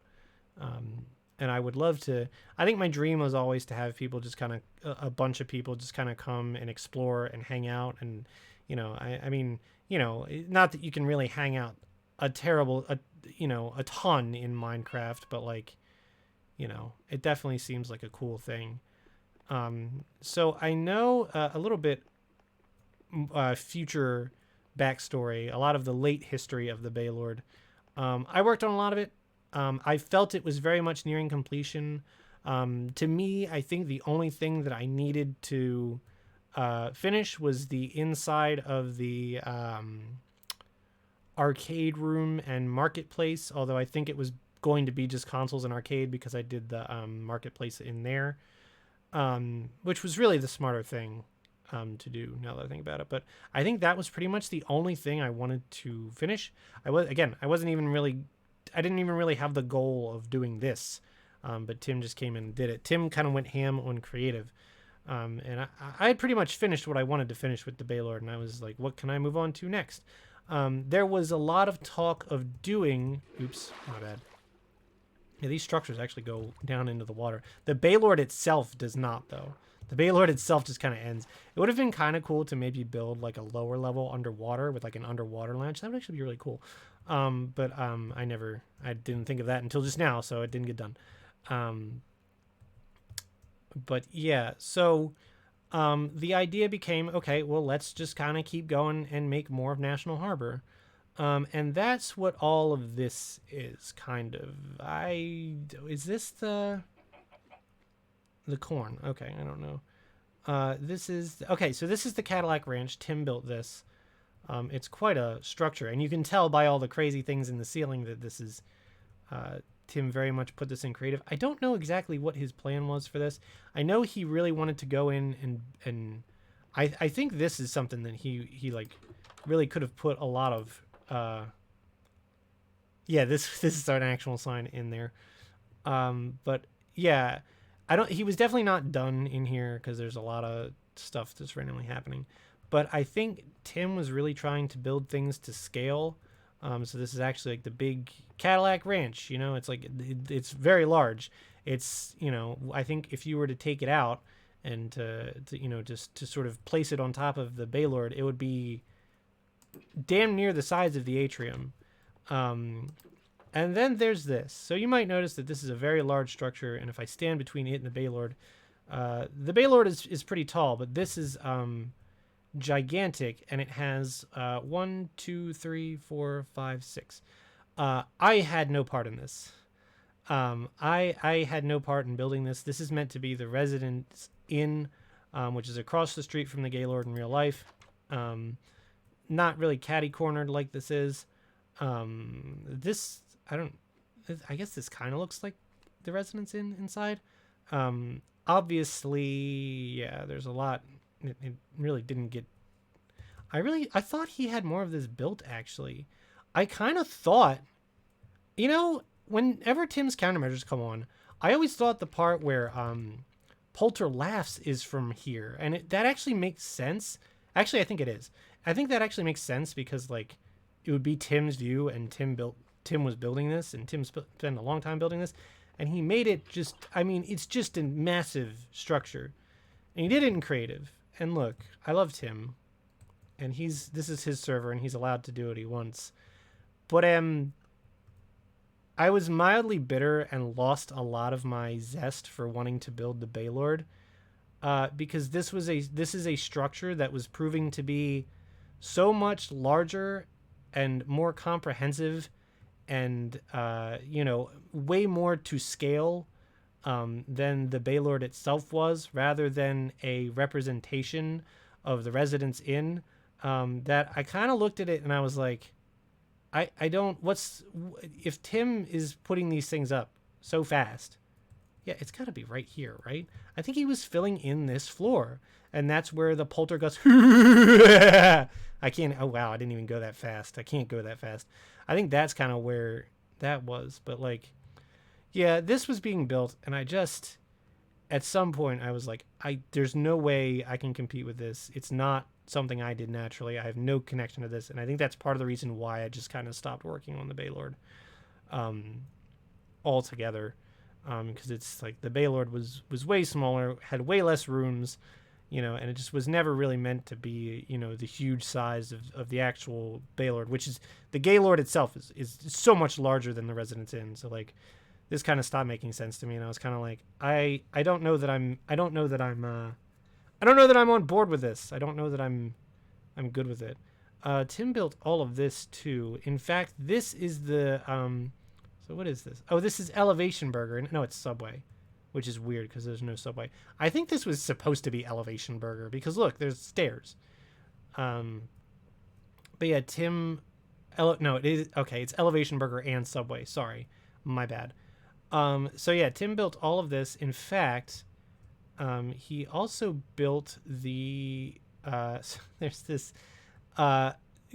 And I would love to. I think my dream was always to have people just kind of a bunch of people just kind of come and explore and hang out. And I mean, not that you can really hang out a ton in Minecraft, but like, it definitely seems like a cool thing. So I know a little bit future backstory, a lot of the late history of the Baylord. I worked on a lot of it. I felt it was very much nearing completion. To me, I think the only thing that I needed to finish was the inside of the arcade room and marketplace, although I think it was going to be just consoles and arcade because I did the marketplace in there, which was really the smarter thing to do now that I think about it. But I think that was pretty much the only thing I wanted to finish. I didn't even really have the goal of doing this. But Tim just came in and did it. Tim kind of went ham on creative. And I had pretty much finished what I wanted to finish with the Baylord, and I was like, what can I move on to next? There was a lot of talk of doing... Oops, my bad. Yeah, these structures actually go down into the water. The Baylord itself does not, though. The Baylord itself just kind of ends. It would have been kind of cool to maybe build like a lower level underwater with like an underwater launch. That would actually be really cool. But I didn't think of that until just now, so it didn't get done. But yeah, so the idea became, okay, well, let's just kind of keep going and make more of National Harbor. And that's what all of this is, kind of. Is this the corn? Okay, I don't know. Okay, so this is the Cadillac Ranch. Tim built this. It's quite a structure, and you can tell by all the crazy things in the ceiling that this is, Tim very much put this in creative. I don't know exactly what his plan was for this. I know he really wanted to go in and I think this is something that he like really could have put a lot of, yeah, this is an actual sign in there. But yeah, he was definitely not done in here because there's a lot of stuff that's randomly happening. But I think Tim was really trying to build things to scale. So this is actually like the big Cadillac Ranch, you know, it's like, it's very large. It's, you know, I think if you were to take it out and to you know, just to sort of place it on top of the Baylord, it would be damn near the size of the atrium. And then there's this. So you might notice that this is a very large structure, and if I stand between it and the Baylord is pretty tall, but this is gigantic, and it has 1, 2, 3, 4, 5, 6. I had no part in this. I had no part in building this. This is meant to be the Residence Inn, which is across the street from the Gaylord in real life. Not really catty-cornered like this is. I guess this kind of looks like the Residence Inn inside. Obviously, yeah, there's a lot. It really didn't get... I thought he had more of this built, actually. I kind of thought, you know, whenever Tim's countermeasures come on, I always thought the part where Poulter laughs is from here, and that actually makes sense. Actually, I think it is. I think that actually makes sense because, like, it would be Tim's view, and Tim was building this, and Tim spent a long time building this, and he made it just... I mean, it's just a massive structure, and he did it in creative. And look, I love Tim, and this is his server, and he's allowed to do what he wants. But I was mildly bitter and lost a lot of my zest for wanting to build the Baylord, because this is a structure that was proving to be so much larger and more comprehensive, and you know, way more to scale than the Baylord itself was, rather than a representation of the Residence Inn, that I kind of looked at it and I was like, if Tim is putting these things up so fast, yeah, it's got to be right here, right? I think he was filling in this floor, and that's where the poltergeist... I can't... Oh, wow, I didn't even go that fast. I can't go that fast. I think that's kind of where that was, but, like, yeah, this was being built, and I just... At some point, I was like, there's no way I can compete with this. It's not something I did naturally. I have no connection to this, and I think that's part of the reason why I just kind of stopped working on the Baylord altogether, because it's like the Baylord was way smaller, had way less rooms, you know, and it just was never really meant to be, you know, the huge size of the actual Baylord, which is... The Gaylord itself is so much larger than the Residence Inn, so, like, this kind of stopped making sense to me, and I was kind of like, I don't know that I'm on board with this. I don't know that I'm good with it. Tim built all of this too. In fact, this is the so what is this? Oh, this is Elevation Burger. No, it's Subway, which is weird because there's no Subway. I think this was supposed to be Elevation Burger because look, there's stairs. But yeah, no, it is okay. It's Elevation Burger and Subway. Sorry, my bad. So yeah, Tim built all of this. In fact, he also built the, there's this,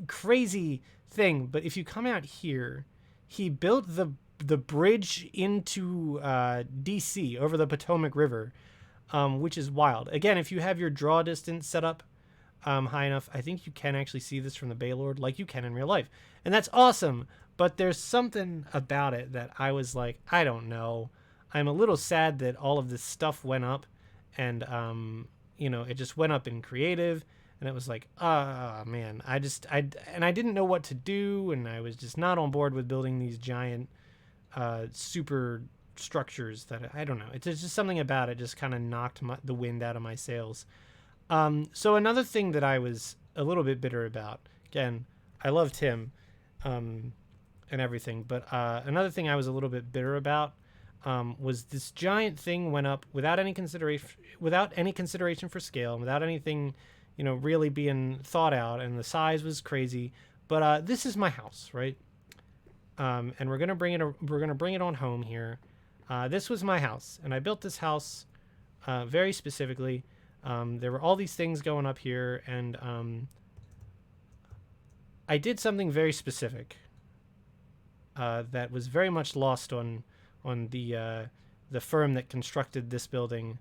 crazy thing, but if you come out here, he built the bridge into DC over the Potomac River, which is wild. Again, if you have your draw distance set up high enough, I think you can actually see this from the Baylord like you can in real life. And that's awesome. But there's something about it that I was like, I don't know. I'm a little sad that all of this stuff went up and, it just went up in creative. And it was like, man, I didn't know what to do. And I was just not on board with building these giant, super structures that I don't know. It's just something about it just kind of knocked the wind out of my sails. So another thing that I was a little bit bitter about, again, I love Tim, and everything, but another thing I was a little bit bitter about was this giant thing went up without any consideration for scale, without anything, really being thought out, and the size was crazy. But this is my house, right? And we're gonna bring it on home here. This was my house, and I built this house very specifically. There were all these things going up here, and I did something very specific that was very much lost on the firm that constructed this building.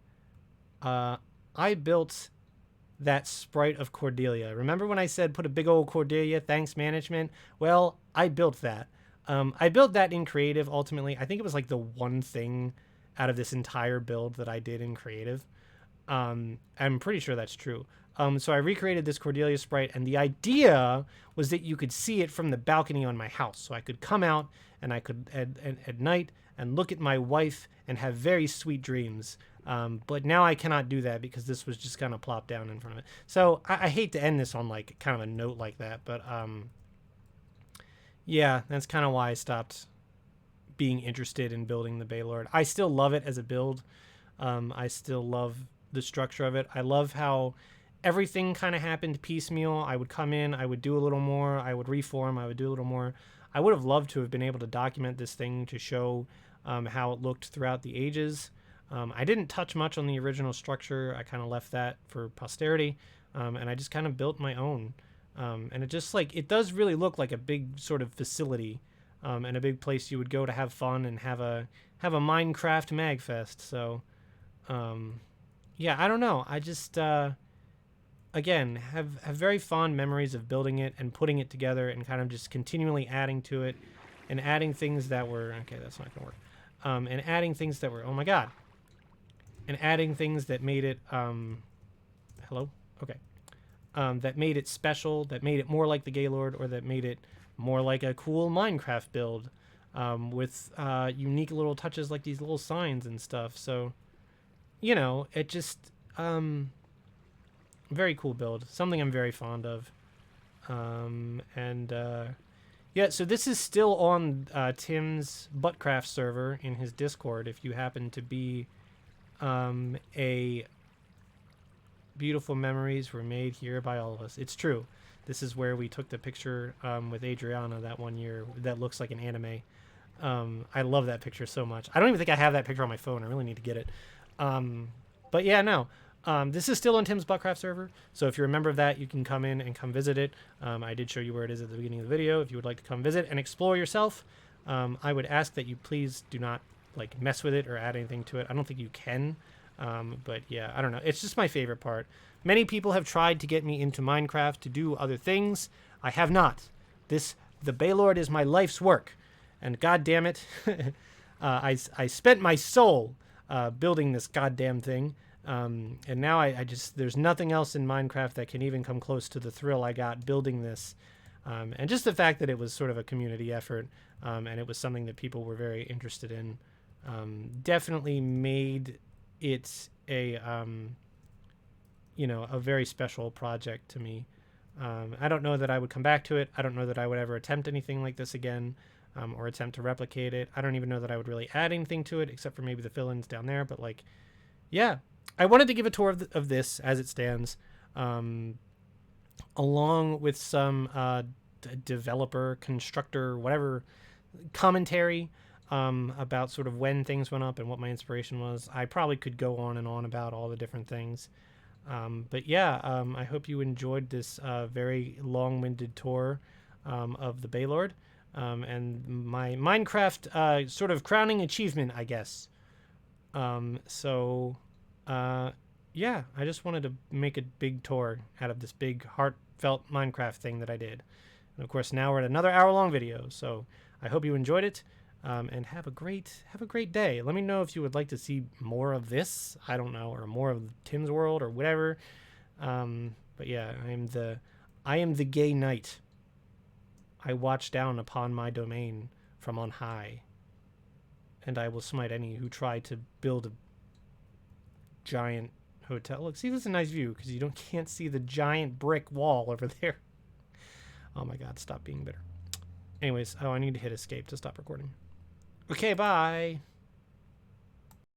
I built that sprite of Cordelia. Remember when I said put a big old Cordelia, thanks management? Well, I built that. I built that in creative ultimately. I think it was like the one thing out of this entire build that I did in creative. I'm pretty sure that's true. So I recreated this Cordelia sprite, and the idea was that you could see it from the balcony on my house. So I could come out and I could at night and look at my wife and have very sweet dreams. But now I cannot do that because this was just kind of plopped down in front of it. So I hate to end this on like kind of a note like that, but yeah, that's kind of why I stopped being interested in building the Baylord. I still love it as a build. I still love the structure of it. I love how everything kind of happened piecemeal. I would come in, I would do a little more, I would reform, I would do a little more. I would have loved to have been able to document this thing to show how it looked throughout the ages. I didn't touch much on the original structure. I kind of left that for posterity, and I just kind of built my own. And it just it does really look like a big sort of facility, and a big place you would go to have fun and have a Minecraft magfest. So, yeah, I don't know. I just again have very fond memories of building it and putting it together and kind of just continually adding to it and adding things that were okay. That's not gonna work. And adding things that were, oh my god, and adding things that made it hello, okay, that made it special, that made it more like the Gaylord, or that made it more like a cool Minecraft build, with unique little touches like these little signs and stuff. So, it just very cool build, something I'm very fond of. Yeah, so this is still on Tim's Buttcraft server in his Discord if you happen to be a beautiful memories were made here by all of us. It's true. This is where we took the picture with Adriana that one year that looks like an anime. I love that picture so much. I don't even think I have that picture on my phone. I really need to get it. But yeah, no. This is still on Tim's Buttcraft server, so if you're a member of that, you can come in and come visit it. I did show you where it is at the beginning of the video. If you would like to come visit and explore yourself, I would ask that you please do not mess with it or add anything to it. I don't think you can, but yeah, I don't know. It's just my favorite part. Many people have tried to get me into Minecraft to do other things. I have not. The Baylord is my life's work, and god damn it, I spent my soul building this goddamn thing. And now I just, there's nothing else in Minecraft that can even come close to the thrill I got building this. And just the fact that it was sort of a community effort, and it was something that people were very interested in, definitely made it a very special project to me. I don't know that I would come back to it. I don't know that I would ever attempt anything like this again, or attempt to replicate it. I don't even know that I would really add anything to it, except for maybe the fill-ins down there. But yeah. I wanted to give a tour of this as it stands, along with some developer, constructor, whatever commentary about sort of when things went up and what my inspiration was. I probably could go on and on about all the different things. But yeah, I hope you enjoyed this very long-winded tour of the Baylord. and my Minecraft sort of crowning achievement, I guess. So, yeah, I just wanted to make a big tour out of this big heartfelt Minecraft thing that I did. And of course, now we're at another hour-long video. So I hope you enjoyed it, and have a great day. Let me know if you would like to see more of this. I don't know, or more of Tim's World or whatever. But yeah, I am the gay knight. I watch down upon my domain from on high, and I will smite any who try to build a giant hotel. Look, see, this is a nice view because you can't see the giant brick wall over there. Oh my god, stop being bitter. Anyways, oh, I need to hit escape to stop recording. Okay, bye.